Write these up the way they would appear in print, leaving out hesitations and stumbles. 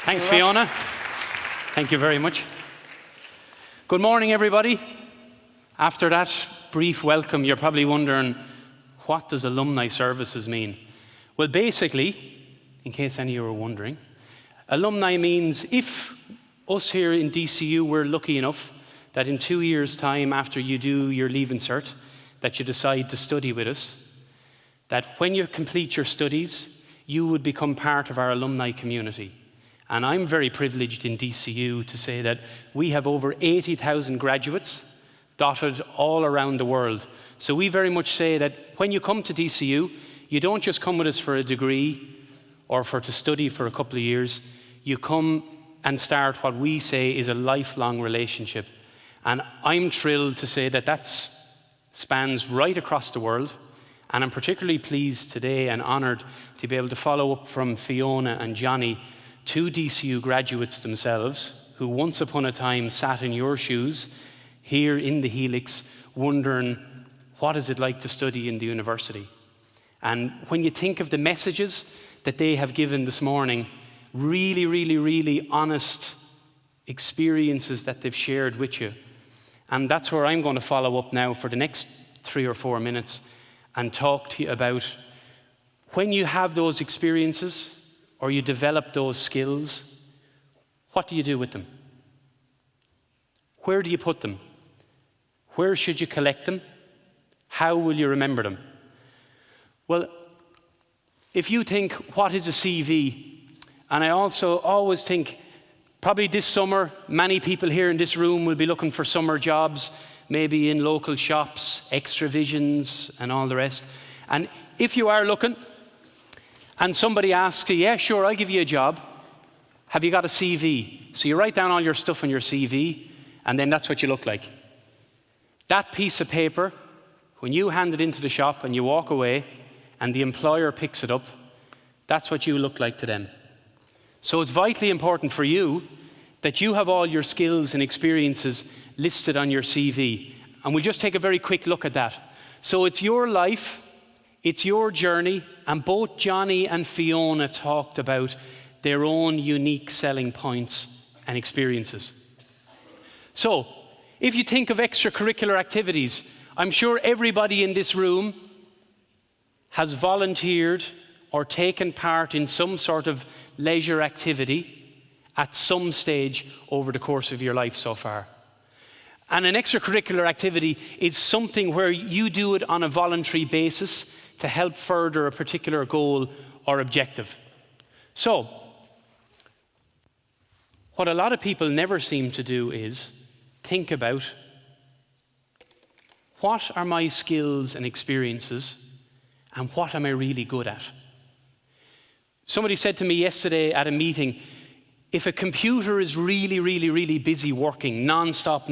Thanks, Fiona. Thank you very much. Good morning, everybody. After that brief welcome, you're probably wondering, what does alumni services mean? Well, basically, in case any of you were wondering, alumni means if us here in DCU were lucky enough that in 2 years' time after you do your Leaving Cert, that you decide to study with us, that when you complete your studies, you would become part of our alumni community. And I'm very privileged in DCU to say that we have over 80,000 graduates dotted all around the world. So we very much say that when you come to DCU, you don't just come with us for a degree or to study for a couple of years. You come and start what we say is a lifelong relationship. And I'm thrilled to say that spans right across the world. And I'm particularly pleased today and honoured to be able to follow up from Fiona and Johnny, two DCU graduates themselves, who once upon a time sat in your shoes here in the Helix, wondering what is it like to study in the university. And when you think of the messages that they have given this morning, really, really, really honest experiences that they've shared with you. And that's where I'm going to follow up now for the next 3 or 4 minutes and talk to you about when you have those experiences or you develop those skills, what do you do with them? Where do you put them? Where should you collect them? How will you remember them? Well, if you think, what is a CV? And I also always think, probably this summer, many people here in this room will be looking for summer jobs, maybe in local shops, extra visions, and all the rest. And if you are looking, and somebody asks you, yeah, sure, I'll give you a job. Have you got a CV? So you write down all your stuff on your CV, and then that's what you look like. That piece of paper, when you hand it into the shop and you walk away, and the employer picks it up, that's what you look like to them. So it's vitally important for you that you have all your skills and experiences listed on your CV. And we'll just take a very quick look at that. So it's your life, it's your journey, and both Johnny and Fiona talked about their own unique selling points and experiences. So, if you think of extracurricular activities, I'm sure everybody in this room has volunteered or taken part in some sort of leisure activity at some stage over the course of your life so far. And an extracurricular activity is something where you do it on a voluntary basis to help further a particular goal or objective. So, what a lot of people never seem to do is think about, what are my skills and experiences, and what am I really good at? Somebody said to me yesterday at a meeting, if a computer is really, really, really busy working, non-stop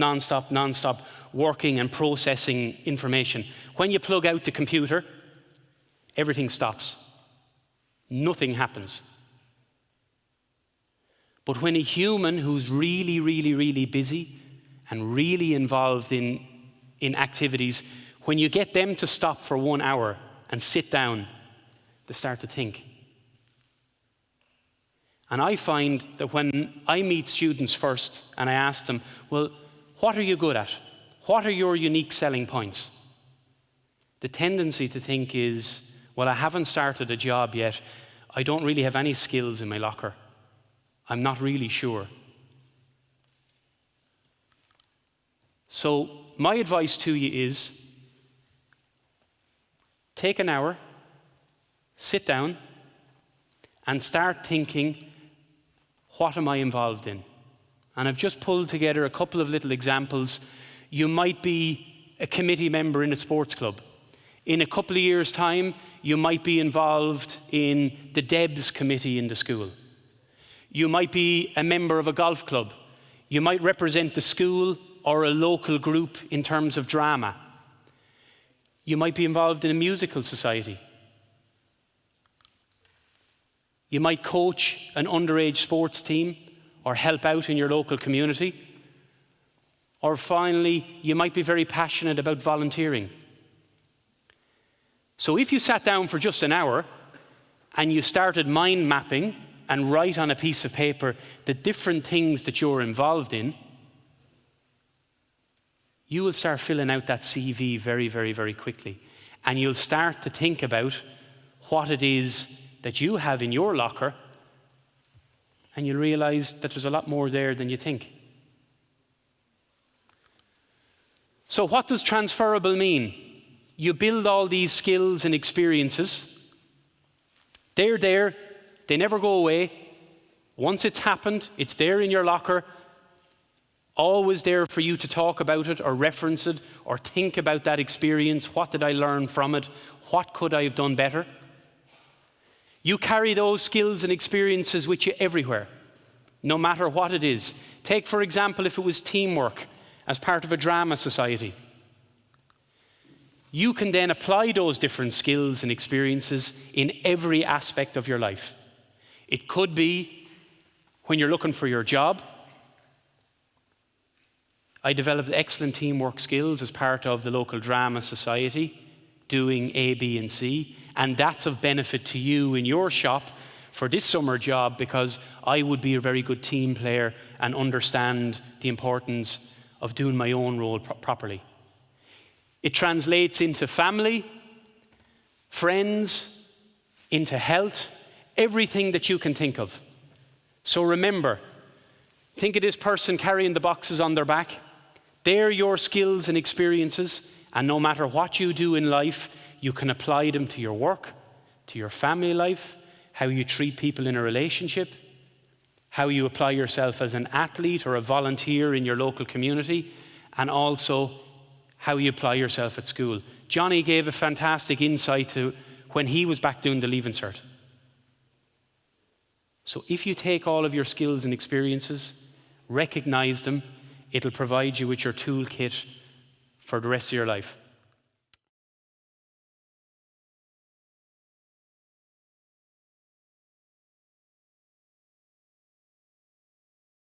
working and processing information, when you plug out the computer, everything stops. Nothing happens. But when a human who's really, really, really busy and really involved in activities, when you get them to stop for 1 hour and sit down, they start to think. And I find that when I meet students first and I ask them, well, what are you good at? What are your unique selling points? The tendency to think is, well, I haven't started a job yet. I don't really have any skills in my locker. I'm not really sure. So my advice to you is, take an hour, sit down, and start thinking, what am I involved in? And I've just pulled together a couple of little examples. You might be a committee member in a sports club. In a couple of years' time, you might be involved in the Debs committee in the school. You might be a member of a golf club. You might represent the school or a local group in terms of drama. You might be involved in a musical society. You might coach an underage sports team or help out in your local community. Or finally, you might be very passionate about volunteering. So if you sat down for just an hour and you started mind mapping and write on a piece of paper the different things that you're involved in, you will start filling out that CV very, very, very quickly. And you'll start to think about what it is that you have in your locker, and you'll realize that there's a lot more there than you think. So what does transferable mean? You build all these skills and experiences. They're there. They never go away. Once it's happened, it's there in your locker, always there for you to talk about it or reference it or think about that experience. What did I learn from it? What could I have done better? You carry those skills and experiences with you everywhere, no matter what it is. Take, for example, if it was teamwork as part of a drama society. You can then apply those different skills and experiences in every aspect of your life. It could be when you're looking for your job. I developed excellent teamwork skills as part of the local drama society, doing A, B, and C, and that's of benefit to you in your shop for this summer job, because I would be a very good team player and understand the importance of doing my own role properly. It translates into family, friends, into health, everything that you can think of. So remember, think of this person carrying the boxes on their back. They're your skills and experiences, and no matter what you do in life, you can apply them to your work, to your family life, how you treat people in a relationship, how you apply yourself as an athlete or a volunteer in your local community, and also how you apply yourself at school. Johnny gave a fantastic insight to when he was back doing the Leaving Cert. So if you take all of your skills and experiences, recognize them, it'll provide you with your toolkit for the rest of your life.